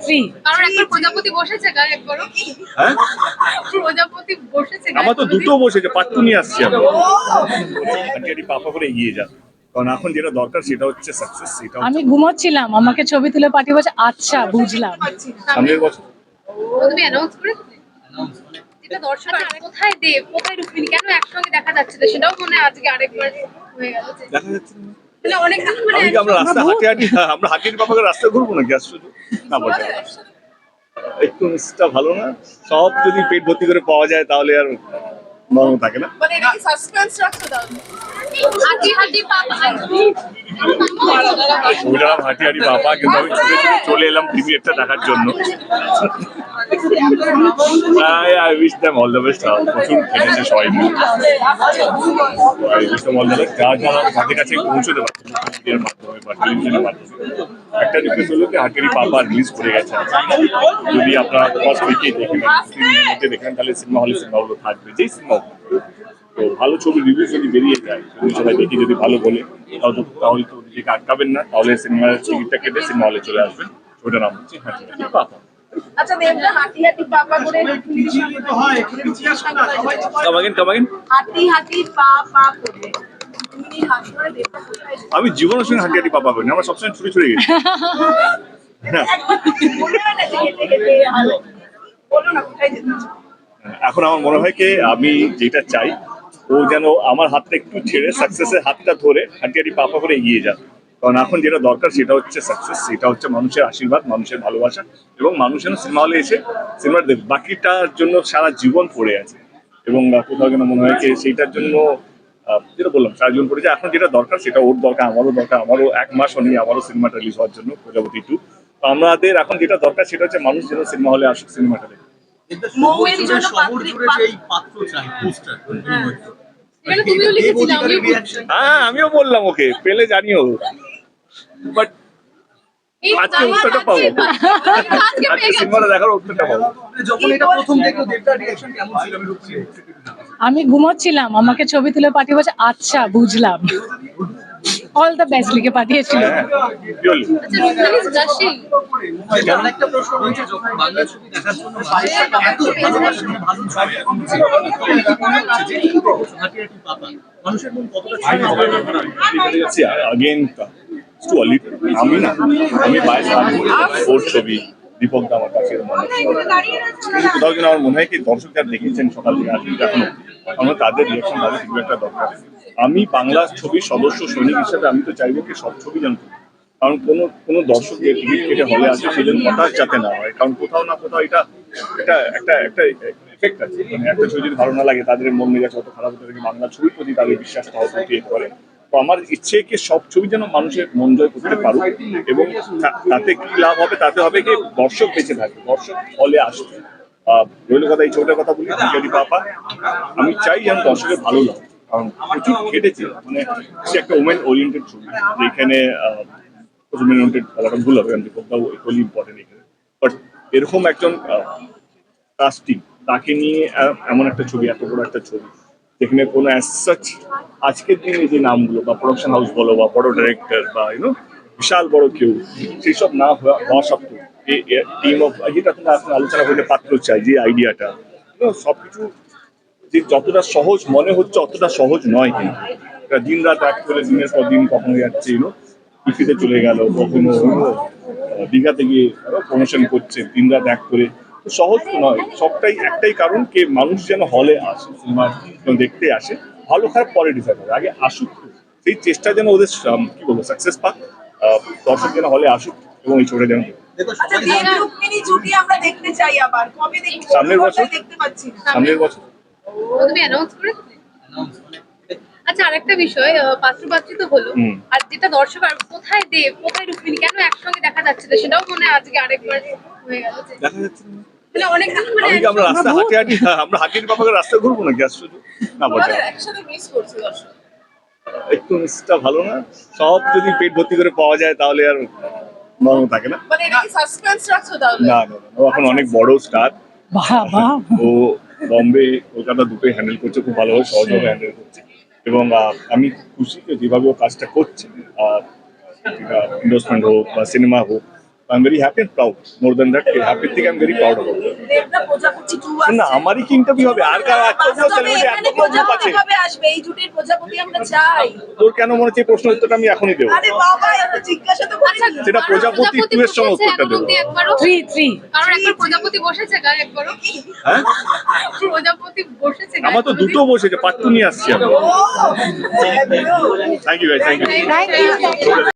Free. কারণ একবার প্রজাপতি বসেছে গায়ে একবারও হ্যাঁ প্রজাপতি বসেছে আমার তো দুটো বসেছে, পাট্টু নিয়ে আসছি আমি। হাঁটিয়াটি পাপা করে এগিয়ে যান, কারণ এখন যেটা দরকার সেটা হচ্ছে সাকসেস। সেটা আমি ঘুমোচ্ছিলাম, আমাকে ছবি তুলে পাঠিয়ে বলছে আচ্ছা বুঝলাম। সামনের বছর তুমি অ্যানাউন্স করেছিলে যেটা দর্শক কোথায় দেব কোথায় রুক্মিণী কেন একসঙ্গে দেখা যাচ্ছে না সেটাও মনে হয় আজকে আরেকবার হয়ে গেল যে দেখা যাচ্ছে না। মানে অনেক মানে আমি কি আমরা রাস্তা আমরা হাঁটিয়াটি পাপাকে রাস্তা ঘুরবো নাকি আজ শুধু? না বলতে একটু মিসটা ভালো না, সব যদি পেট ভর্তি করে পাওয়া যায় তাহলে আর মর্ম থাকে না। মানে এটা কি সাসপেন্স রাখছো তাহলে হাঁটি হাঁটি পাপা ওইটা হাঁটিয়াটি পাপা, কিন্তু আমি ছুটে ছুটে চলে এলাম প্রিমিয়ারটা দেখার জন্য। I wish them all the best. প্রচুর খেটেছে সবাই মিলে। I wish them all the best. যারা যারা হাতের কাছে পৌঁছতে পারছে মিডিয়ার মাধ্যমে বা টেলিভিশনের মাধ্যমে, একটা রিকোয়েস্ট হলো যে হাঁটিয়াটি পাপা রিলিজ করে গেছে। যদি আপনারা ফার্স্ট উইকে দেখেন, মধ্যে দেখেন, তাহলে সিনেমা সিনেমাগুলো থাকবে, যেই সিনেমা তো ভালো ছবি রিভিউ যদি বেরিয়ে যায়, যদি সবাই দেখি যদি ভালো বলে, তাহলে তো নিজেকে আটকাবেন না, তাহলে সিনেমার টিকিটটা কেটে সিনেমা হলে চলে আসবেন। ওটার নাম হচ্ছে হাঁটিয়াটি পাপা। আচ্ছা দেবদা হাঁটি হাঁটি পাপা করে কামাগেন হাঁটি হাঁটি পা পা করে তুমি হাত ধরে দেবদা কোথায় আমি জীবনের সঙ্গে হাঁটিয়াটি পাপা করিনি, আমরা সবসময় ছুটে ছুটে গেছি। মনে হয় না যে হেঁটে হেঁটে ভালো বলো না কোথায় যেতে চাও? এখন আমার মনে হয় কি আমি যেটা চাই, ও যেন আমার হাতটা একটু ছেড়ে সাকসেসের হাতটা ধরে হাঁটিয়াটি পাপা করে এগিয়ে যাবে। কারণ এখন যেটা দরকার সেটা হচ্ছে সাকসেস, সেটা হচ্ছে মানুষের আশীর্বাদ, মানুষের ভালোবাসা, এবং মানুষ যেন সিনেমা হলে এসে সিনেমা দেখবে। বাকিটার জন্য সারা জীবন পড়ে আছে, এবং কোথাও যেন মনে হয় যে সেইটার জন্য যেটা বললাম সারা জীবন পড়ে যায়। এখন যেটা দরকার সেটা ওর দরকার, আমারও দরকার, আমারও 1 মাস নেই আমারও সিনেমাটা রিলিজ হওয়ার জন্য, প্রজাপতি 2। তো আমাদের এখন যেটা দরকার সেটা হচ্ছে মানুষ যেন সিনেমা হলে আসুক, সিনেমাটা দেখে। মৌয়ের জন্য এটা তুমিও লিখেছিলে আমিও হ্যাঁ আমিও বললাম ওকে, পেলে জানিও, বাট আজকে উত্তরটা পাবো, আজকে আজকে সিনেমাটা দেখার উত্তরটা পাবো। যখন এটা প্রথম দেখলো দেবদার রিঅ্যাকশন কেমন ছিল? আমি রুক্মিণী আমি ঘুমোচ্ছিলাম, আমাকে ছবি তুলে পাঠিয়ে বলছে আচ্ছা বুঝলাম। অল দ্য বেস্ট লিখে পাঠিয়েছিল। কি বললি? রুক্মিণী জাসি যেমন একটা প্রশ্ন রয়েছে, যখন বাংলা ছবি দেখার জন্য মানুষটা এত ভালোবাসে, ভালো ছবি এখন হাঁটিয়াটি পাপা মানুষের মন কতটা ছুঁয়ে যাবে? Again, it's too early. আমি না, আমি বাইরে ওর ছবি দীপক দা আমার কাছে মানুষ, কিন্তু কোথাও যেন আমার মনে হয় কি দর্শক যারা দেখেছেন সকাল থেকে আজ এখনো, আমরা তাদের রিয়াকশন, তাদের ফিডব্যাকটা দরকার। আমি বাংলা ছবির সদস্য সৈনিক হিসাবে আমি তো চাইবো কি সব ছবি জানতে, কারণ কোনো দর্শক যে টিকিট কেটে হলে আসে সেজন্য হতাশ যাতে না হয়, কারণ কোথাও না কোথাও এটা এটা একটা একটা এফেক্ট আছে। মানে একটা ছবি যদি ভালো না লাগে তাদের মন মেজাজ অত খারাপ হতে থাকে, বাংলা ছবির প্রতি তাদের বিশ্বাসটা হয়তো ক্রিয়েট করে। তো আমার ইচ্ছে কি সব ছবি যেন মানুষের মন জয় করতে পারুক, এবং তাতে কি লাভ হবে, তাতে হবে কি দর্শক বেঁচে থাকবে, দর্শক হলে আসবে। রইল কথা, এই ছবিটার কথা বলি হাঁটিয়াটি পাপা, আমি চাই যেন দর্শকের ভালো লাগে, কারণ প্রচুর ঘেটেছে। মানে সে একটা ওমেন ওরিয়েন্টেড ছবি, যেখানে ওমেন ওরিয়েন্টেড বলাটা ভুল হবে, কারণ দীপকটাও ইকুয়ালি ইম্পর্টেন্ট এখানে, বাট এরকম একজন কাস্টিং, তাকে নিয়ে এমন একটা ছবি, এত বড় একটা ছবি, যেখানে কোনো অ্যাজ সাচ আজকের দিনে যে নামগুলো বা প্রোডাকশন হাউস বলো বা বড় ডিরেক্টর বা বিশাল বড় কেউ, সেই সব না হওয়া সত্ত্বেও টিম অফ, যেটা তোমরা এখন আলোচনা করলে পাত্র চাই, যে আইডিয়াটা সবকিছু যে যতটা সহজ মনে হচ্ছে অতটা সহজ নয়, কিন্তু দিন রাত এক করে দিনের পর দিন কখনো যাচ্ছে ইফিতে চলে গেল, কখনো দীঘাতে গিয়ে প্রমোশন করছে দিন রাত এক করে, তো সহজ তো নয়। সবটাই একটাই কারণ কে মানুষ যেন হলে আসে, সিনেমা দেখতে আসে, ভালো খারাপ পরে ডিসাইড হবে, আগে আসুক, সেই চেষ্টা যেন ওদের কি বলবো সাকসেস পাক, দর্শক যেন হলে আসুক এবং এই ছবিটা যেন আচ্ছা দেব রুক্মিণী জুটি আমরা দেখতে চাই, আবার কবে দেখতে? সামনের বছর। দেখতে পাচ্ছি না। সামনের বছর। তুমি অ্যানাউন্স করেছিলে আচ্ছা আরেকটা বিষয় পাত্রপাত্রী তো হলো আর যেটা দর্শক আর কোথায় দেব কোথায় রুক্মিণী কেন একসঙ্গে দেখা যাচ্ছে না সেটাও মনে হয় আজকে আরেকবার হয়ে গেল যে দেখা যাচ্ছে না। মানে অনেক মানে আমি কি আমরা রাস্তা আমরা হাঁটিয়াটি পাপাকে রাস্তা ঘুরবো নাকি আজ শুধু? না বলতে একসাথে মিস করছি দর্শক। একটু মিসটা ভালো না, সব যদি পেট ভর্তি করে পাওয়া যায় তাহলে আর মর্ম থাকে না। মানে এটা কি সাসপেন্স রাখছো তাহলে? না না, ও এখন অনেক বড় স্টার, বাবা ও বম্বে কলকাতা দুটোই হ্যান্ডেল করছে, খুব ভালোভাবে সহজভাবে হ্যান্ডেল করছে, এবং আমি খুশি যে যেভাবে ও কাজটা করছে, ইন্ডাস্ট্রিমেন্ট হোক বা সিনেমা হোক, I'm very happy and proud. More than that, happy thing I'm very proud about. দেবদা প্রজাপতি 2 না আসছে। আমারই কি ইন্টারভিউ হবে আর কার এত বড় বাস্তবে সেলিব্রিটি এখানে এত বড় আছে প্রজাপতি কবে আসবে? এই জুটির প্রজাপতি আমরা চাই। তোর কেন মনে হচ্ছে এই প্রশ্ন উত্তরটা আমি এখনই দেবো আরে বাবা এত জিজ্ঞাসা তো আচ্ছা করিনি। সেটা প্রজাপতি 2 এর সঙ্গে বসেছে উত্তরটা এখন দেবো। অবধি একবারও? 3 কারণ একবার প্রজাপতি বসেছে গায়ে একবারও? হ্যাঁ প্রজাপতি বসেছে গায়ে আমার তো কোনোদিন? দুটো বসেছে পাট্টু নিয়ে আসছি আমি ও একদম। থ্যাংক ইউ ভাই থ্যাংক ইউ থ্যাংক ইউ